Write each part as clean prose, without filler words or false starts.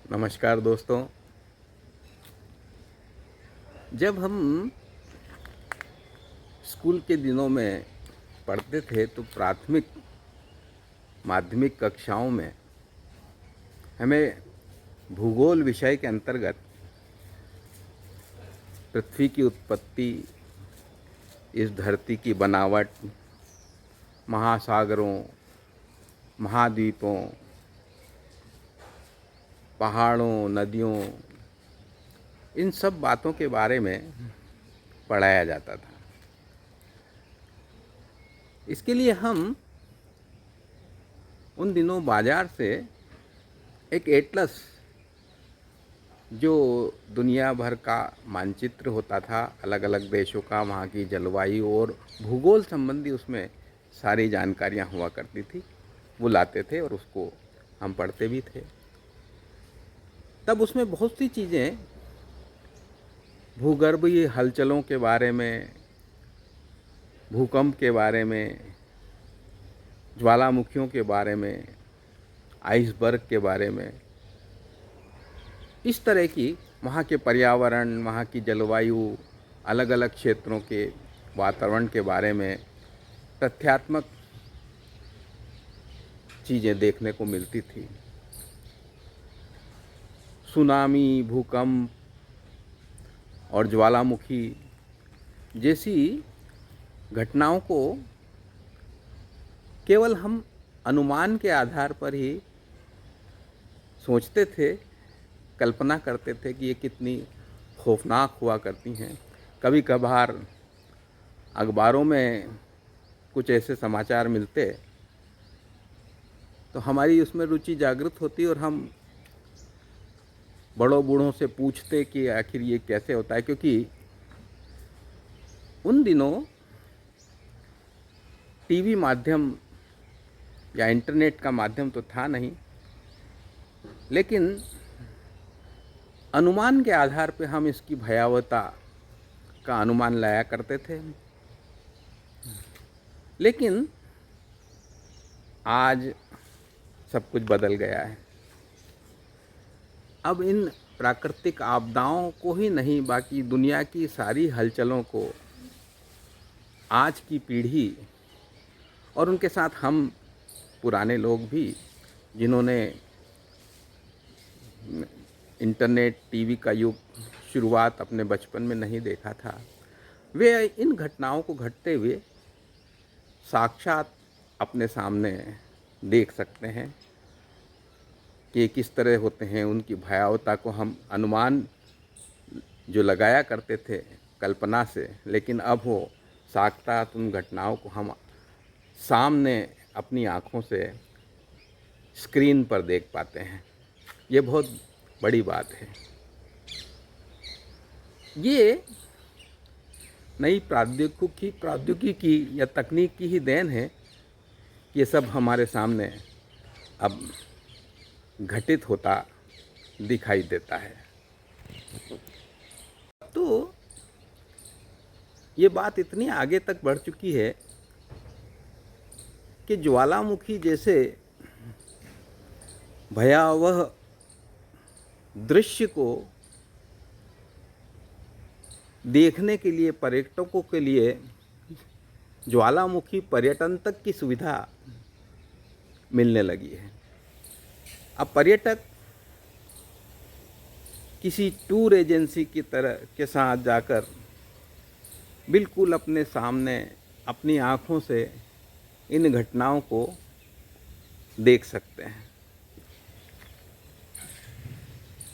नमस्कार दोस्तों। जब हम स्कूल के दिनों में पढ़ते थे तो प्राथमिक माध्यमिक कक्षाओं में हमें भूगोल विषय के अंतर्गत पृथ्वी की उत्पत्ति, इस धरती की बनावट, महासागरों, महाद्वीपों, पहाड़ों, नदियों, इन सब बातों के बारे में पढ़ाया जाता था। इसके लिए हम उन दिनों बाज़ार से एक एटलस, जो दुनिया भर का मानचित्र होता था, अलग अलग देशों का, वहाँ की जलवायु और भूगोल संबंधी उसमें सारी जानकारियाँ हुआ करती थी, वो लाते थे और उसको हम पढ़ते भी थे। तब उसमें बहुत सी चीज़ें भूगर्भीय हलचलों के बारे में, भूकंप के बारे में, ज्वालामुखियों के बारे में, आइसबर्ग के बारे में, इस तरह की वहाँ के पर्यावरण, वहाँ की जलवायु, अलग अलग क्षेत्रों के वातावरण के बारे में तथ्यात्मक चीज़ें देखने को मिलती थी। सुनामी, भूकंप और ज्वालामुखी जैसी घटनाओं को केवल हम अनुमान के आधार पर ही सोचते थे, कल्पना करते थे कि ये कितनी खौफनाक हुआ करती हैं। कभी कभार अखबारों में कुछ ऐसे समाचार मिलते तो हमारी उसमें रुचि जागृत होती और हम बड़ों बूढ़ों से पूछते कि आखिर ये कैसे होता है, क्योंकि उन दिनों टीवी माध्यम या इंटरनेट का माध्यम तो था नहीं, लेकिन अनुमान के आधार पे हम इसकी भयावहता का अनुमान लाया करते थे। लेकिन आज सब कुछ बदल गया है। अब इन प्राकृतिक आपदाओं को ही नहीं, बाकी दुनिया की सारी हलचलों को आज की पीढ़ी और उनके साथ हम पुराने लोग भी, जिन्होंने इंटरनेट, टीवी का युग शुरुआत अपने बचपन में नहीं देखा था, वे इन घटनाओं को घटते हुए साक्षात अपने सामने देख सकते हैं कि किस तरह होते हैं। उनकी भयावहता को हम अनुमान जो लगाया करते थे कल्पना से, लेकिन अब वो साक्षात उन घटनाओं को हम सामने अपनी आँखों से स्क्रीन पर देख पाते हैं। ये बहुत बड़ी बात है। ये नई प्रौद्योगिकी या तकनीक की ही देन है। ये सब हमारे सामने अब घटित होता दिखाई देता है। तो ये बात इतनी आगे तक बढ़ चुकी है कि ज्वालामुखी जैसे भयावह दृश्य को देखने के लिए पर्यटकों के लिए ज्वालामुखी पर्यटन तक की सुविधा मिलने लगी है। अब पर्यटक किसी टूर एजेंसी की तरह के साथ जाकर बिल्कुल अपने सामने अपनी आँखों से इन घटनाओं को देख सकते हैं।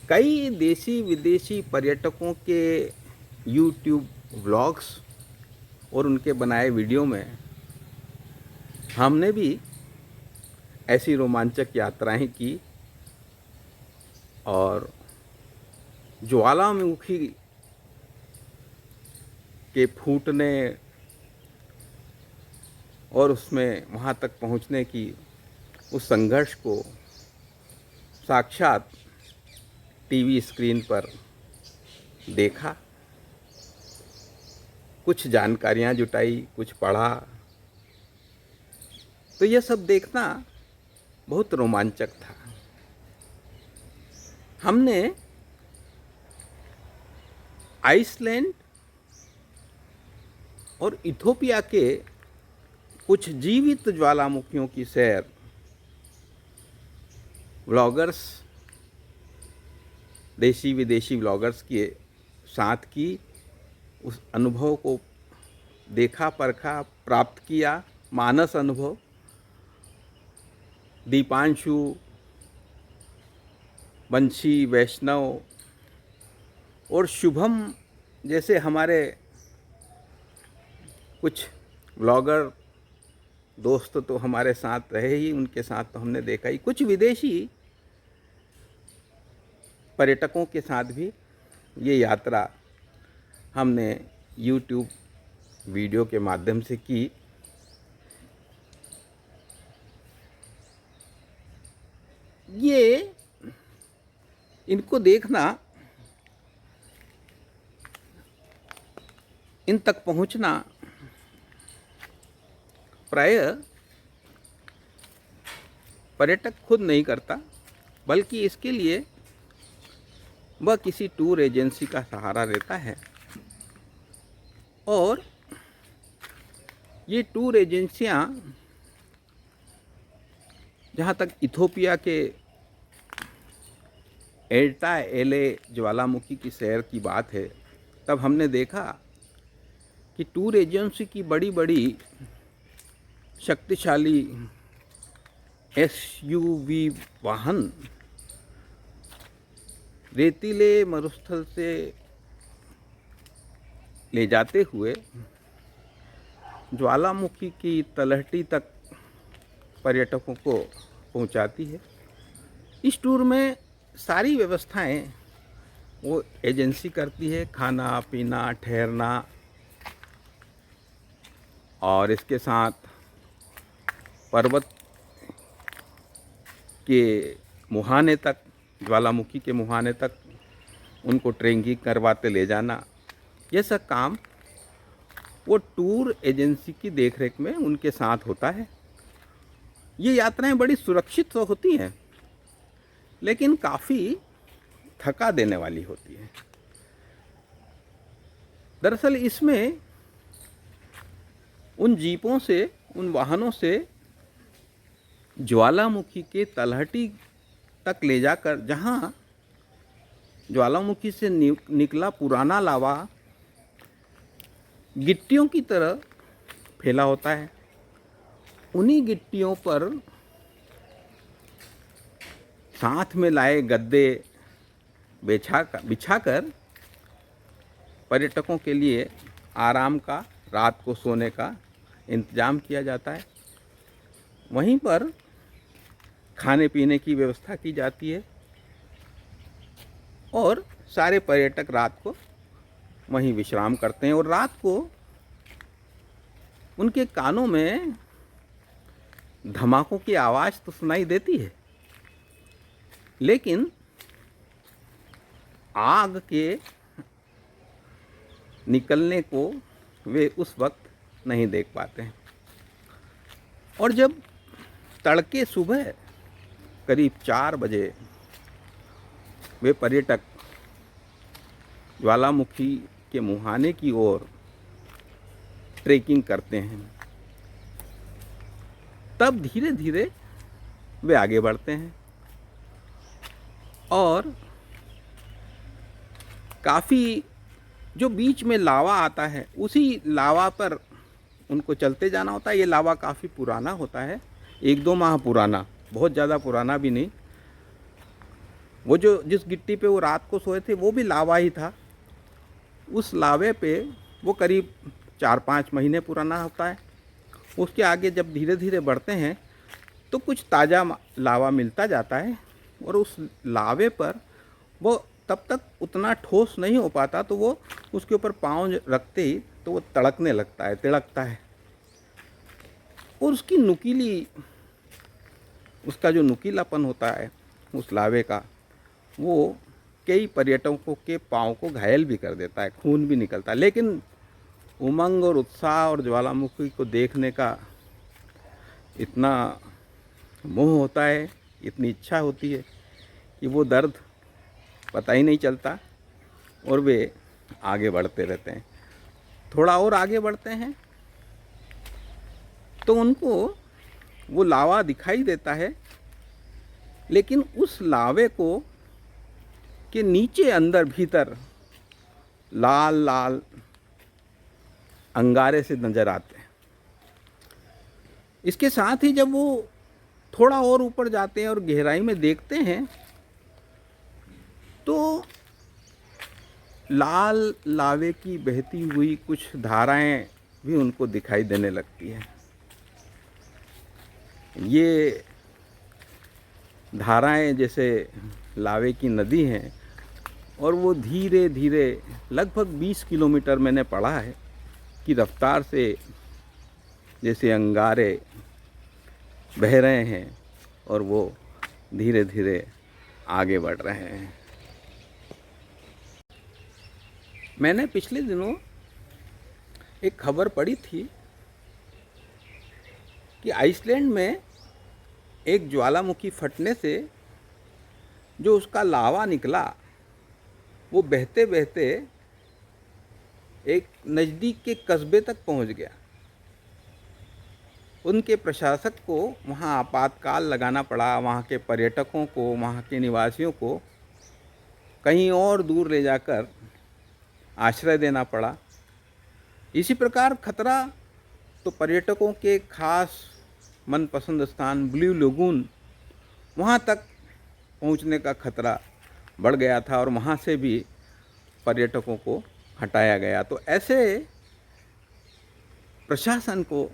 कई देशी विदेशी पर्यटकों के यूट्यूब व्लॉग्स और उनके बनाए वीडियो में हमने भी ऐसी रोमांचक यात्राएं की और ज्वालामुखी के फूटने और उसमें वहाँ तक पहुँचने की उस संघर्ष को साक्षात टीवी स्क्रीन पर देखा, कुछ जानकारियाँ जुटाई, कुछ पढ़ा। तो यह सब देखना बहुत रोमांचक था। हमने आइसलैंड और इथोपिया के कुछ जीवित ज्वालामुखियों की सैर व्लॉगर्स, देशी विदेशी व्लॉगर्स के साथ की। उस अनुभव को देखा, परखा, प्राप्त किया। मानस अनुभव। दीपांशु, बंशी, वैष्णव और शुभम जैसे हमारे कुछ व्लॉगर दोस्त तो हमारे साथ रहे ही, उनके साथ तो हमने देखा ही। कुछ विदेशी पर्यटकों के साथ भी ये यात्रा हमने YouTube वीडियो के माध्यम से की। ये इनको देखना, इन तक पहुंचना प्रायः पर्यटक खुद नहीं करता, बल्कि इसके लिए वह किसी टूर एजेंसी का सहारा लेता है। और ये टूर एजेंसियां, जहाँ तक इथोपिया के एल्टा एले ज्वालामुखी की सैर की बात है, तब हमने देखा कि टूर एजेंसी की बड़ी बड़ी शक्तिशाली SUV वाहन रेतीले मरुस्थल से ले जाते हुए ज्वालामुखी की तलहटी तक पर्यटकों को पहुंचाती है। इस टूर में सारी व्यवस्थाएं वो एजेंसी करती है, खाना पीना, ठहरना, और इसके साथ पर्वत के मुहाने तक, ज्वालामुखी के मुहाने तक उनको ट्रेकिंग करवाते ले जाना, यह सब काम वो टूर एजेंसी की देखरेख में उनके साथ होता है। ये यात्राएं बड़ी सुरक्षित तो होती हैं, लेकिन काफ़ी थका देने वाली होती हैं। दरअसल इसमें उन जीपों से, उन वाहनों से ज्वालामुखी के तलहटी तक ले जाकर, जहाँ ज्वालामुखी से निकला पुराना लावा गिट्टियों की तरह फैला होता है, उन्हीं गिट्टियों पर साथ में लाए गद्दे बिछाकर पर्यटकों के लिए आराम का, रात को सोने का इंतजाम किया जाता है। वहीं पर खाने पीने की व्यवस्था की जाती है और सारे पर्यटक रात को वहीं विश्राम करते हैं। और रात को उनके कानों में धमाकों की आवाज़ तो सुनाई देती है, लेकिन आग के निकलने को वे उस वक्त नहीं देख पाते हैं। और जब तड़के सुबह करीब 4 बजे वे पर्यटक ज्वालामुखी के मुहाने की ओर ट्रेकिंग करते हैं, तब धीरे धीरे वे आगे बढ़ते हैं और काफ़ी जो बीच में लावा आता है, उसी लावा पर उनको चलते जाना होता है। ये लावा काफ़ी पुराना होता है, 1-2 माह पुराना, बहुत ज़्यादा पुराना भी नहीं। वो जो जिस गिट्टी पे वो रात को सोए थे, वो भी लावा ही था। उस लावे पे वो करीब 4-5 महीने पुराना होता है। उसके आगे जब धीरे धीरे बढ़ते हैं तो कुछ ताज़ा लावा मिलता जाता है, और उस लावे पर वो तब तक उतना ठोस नहीं हो पाता, तो वो उसके ऊपर पाँव रखते ही तो वो तड़कने लगता है, तिड़कता है। और उसका जो नुकीलापन होता है उस लावे का, वो कई पर्यटकों के पाँव को घायल भी कर देता है, खून भी निकलता है। लेकिन उमंग और उत्साह और ज्वालामुखी को देखने का इतना मोह होता है, इतनी इच्छा होती है कि वो दर्द पता ही नहीं चलता और वे आगे बढ़ते रहते हैं। थोड़ा और आगे बढ़ते हैं तो उनको वो लावा दिखाई देता है, लेकिन उस लावे को के नीचे अंदर भीतर लाल लाल अंगारे से नज़र आते हैं। इसके साथ ही जब वो थोड़ा और ऊपर जाते हैं और गहराई में देखते हैं तो लाल लावे की बहती हुई कुछ धाराएं भी उनको दिखाई देने लगती हैं। ये धाराएं जैसे लावे की नदी हैं और वो धीरे धीरे लगभग 20 किलोमीटर मैंने पढ़ा है कि रफ्तार से जैसे अंगारे बह रहे हैं और वो धीरे धीरे आगे बढ़ रहे हैं। मैंने पिछले दिनों एक खबर पढ़ी थी कि आइसलैंड में एक ज्वालामुखी फटने से जो उसका लावा निकला वो बहते बहते एक नज़दीक के कस्बे तक पहुंच गया। उनके प्रशासक को वहां आपातकाल लगाना पड़ा, वहां के पर्यटकों को, वहां के निवासियों को कहीं और दूर ले जाकर आश्रय देना पड़ा। इसी प्रकार खतरा तो पर्यटकों के खास मनपसंद स्थान ब्लू लगून वहाँ तक पहुँचने का खतरा बढ़ गया था और वहाँ से भी पर्यटकों को हटाया गया। तो ऐसे प्रशासन को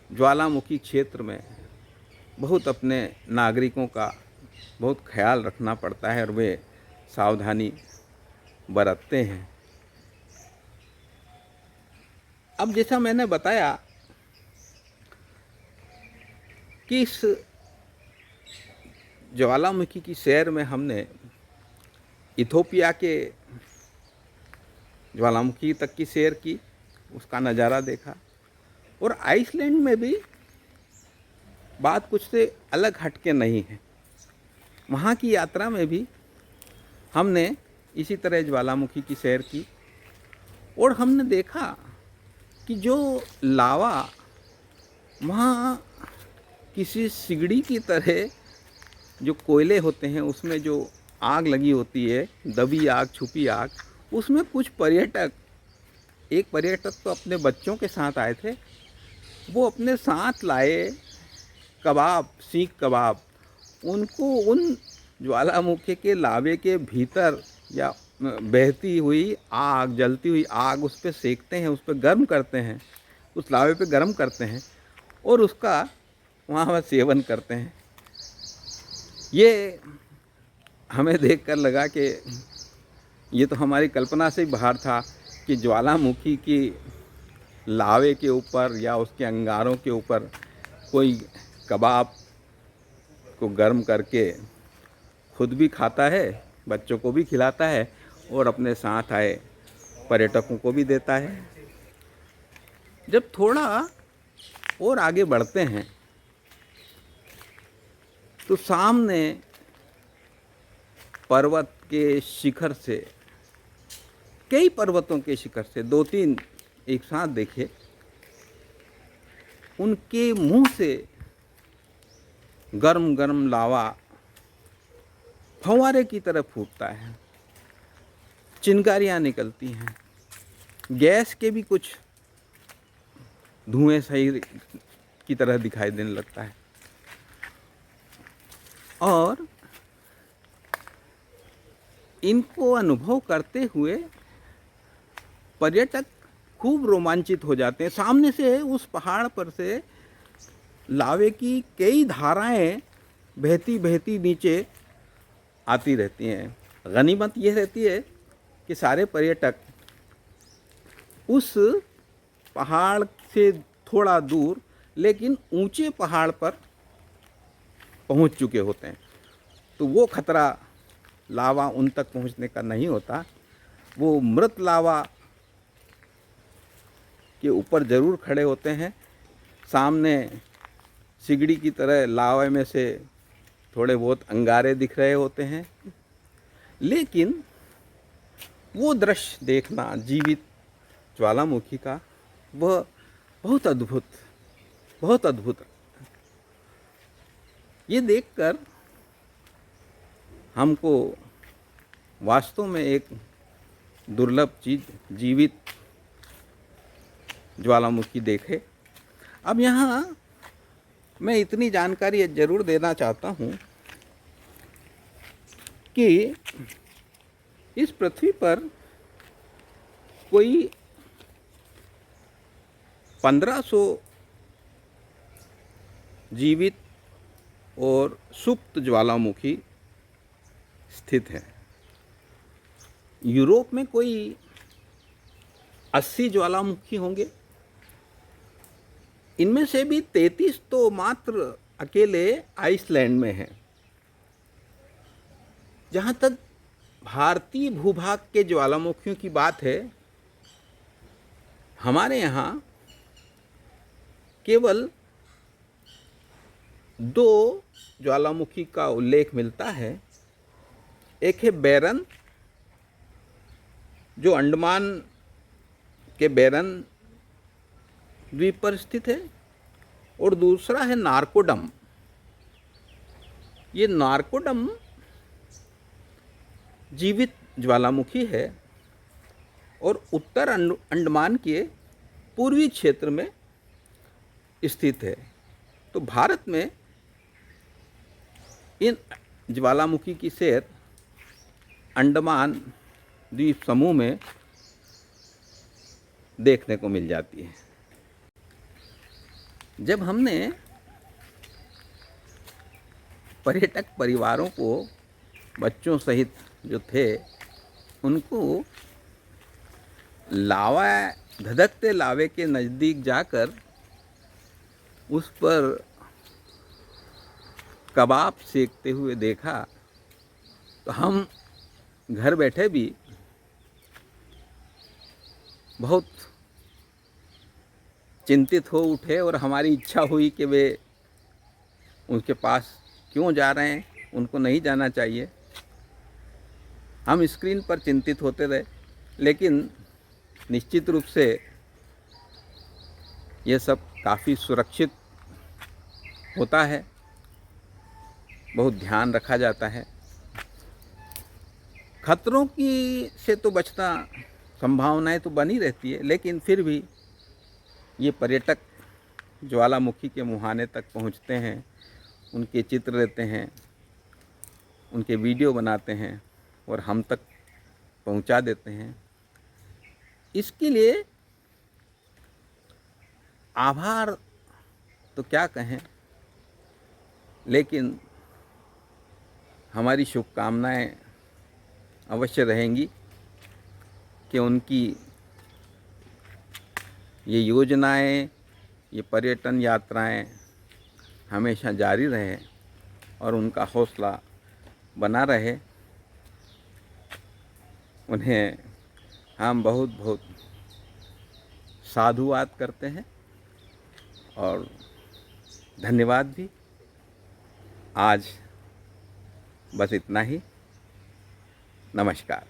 ज्वालामुखी क्षेत्र में बहुत अपने नागरिकों का बहुत ख्याल रखना पड़ता है और वे सावधानी बरतते हैं। अब जैसा मैंने बताया कि इस ज्वालामुखी की सैर में हमने इथोपिया के ज्वालामुखी तक की सैर की, उसका नज़ारा देखा और आइसलैंड में भी बात कुछ से अलग हटके नहीं है। वहाँ की यात्रा में भी हमने इसी तरह ज्वालामुखी की सैर की और हमने देखा कि जो लावा वहाँ किसी सिगड़ी की तरह जो कोयले होते हैं उसमें जो आग लगी होती है, दबी आग, छुपी आग, उसमें कुछ पर्यटक, एक पर्यटक तो अपने बच्चों के साथ आए थे, वो अपने साथ लाए कबाब, सीख कबाब, उनको उन ज्वालामुखी के लावे के भीतर या बहती हुई आग, जलती हुई आग उस पर सेकते हैं, उस पर गर्म करते हैं, उस लावे पे गर्म करते हैं और उसका वहाँ सेवन करते हैं। ये हमें देखकर लगा कि ये तो हमारी कल्पना से ही बाहर था कि ज्वालामुखी की लावे के ऊपर या उसके अंगारों के ऊपर कोई कबाब को गर्म करके खुद भी खाता है, बच्चों को भी खिलाता है और अपने साथ आए पर्यटकों को भी देता है। जब थोड़ा और आगे बढ़ते हैं तो सामने पर्वत के शिखर से, कई पर्वतों के शिखर से, 2-3 एक साथ देखे, उनके मुंह से गर्म गर्म लावा फव्वारे की तरह फूटता है, चिंगारियाँ निकलती हैं, गैस के भी कुछ धुएं सही की तरह दिखाई देने लगता है और इनको अनुभव करते हुए पर्यटक खूब रोमांचित हो जाते हैं। सामने से उस पहाड़ पर से लावे की कई धाराएं बहती बहती नीचे आती रहती हैं। गनीमत यह रहती है कि सारे पर्यटक उस पहाड़ से थोड़ा दूर लेकिन ऊंचे पहाड़ पर पहुंच चुके होते हैं, तो वो खतरा लावा उन तक पहुंचने का नहीं होता। वो मृत लावा के ऊपर ज़रूर खड़े होते हैं, सामने सिगड़ी की तरह लावे में से थोड़े बहुत अंगारे दिख रहे होते हैं लेकिन वो दृश्य देखना जीवित ज्वालामुखी का, वह बहुत अद्भुत, बहुत अद्भुत। ये देखकर हमको वास्तव में एक दुर्लभ चीज़ जीवित ज्वालामुखी देखे। अब यहाँ मैं इतनी जानकारी ज़रूर देना चाहता हूँ कि इस पृथ्वी पर कोई 1500 जीवित और सुप्त ज्वालामुखी स्थित है। यूरोप में कोई 80 ज्वालामुखी होंगे। इनमें से भी 33 तो मात्र अकेले आइसलैंड में हैं। जहाँ तक भारतीय भूभाग के ज्वालामुखियों की बात है, हमारे यहाँ केवल 2 ज्वालामुखी का उल्लेख मिलता है। एक है बैरन, जो अंडमान के बैरन द्वीप पर स्थित है, और दूसरा है नारकोडम। ये नारकोडम जीवित ज्वालामुखी है और उत्तर अंडमान के पूर्वी क्षेत्र में स्थित है। तो भारत में इन ज्वालामुखी की सैर अंडमान द्वीप समूह में देखने को मिल जाती है। जब हमने पर्यटक परिवारों को, बच्चों सहित जो थे, उनको लावा, धधकते लावे के नज़दीक जाकर उस पर कबाब सेकते हुए देखा, तो हम घर बैठे भी बहुत चिंतित हो उठे और हमारी इच्छा हुई कि वे उनके पास क्यों जा रहे हैं, उनको नहीं जाना चाहिए। हम स्क्रीन पर चिंतित होते रहे, लेकिन निश्चित रूप से ये सब काफ़ी सुरक्षित होता है, बहुत ध्यान रखा जाता है। खतरों की से तो बचना, संभावनाएं तो बनी रहती है, लेकिन फिर भी ये पर्यटक ज्वालामुखी के मुहाने तक पहुंचते हैं, उनके चित्र लेते हैं, उनके वीडियो बनाते हैं और हम तक पहुंचा देते हैं। इसके लिए आभार तो क्या कहें, लेकिन हमारी शुभकामनाएं अवश्य रहेंगी कि उनकी ये योजनाएं, ये पर्यटन यात्राएं हमेशा जारी रहें और उनका हौसला बना रहे। उन्हें हम बहुत बहुत साधुवाद करते हैं और धन्यवाद भी। आज बस इतना ही। नमस्कार।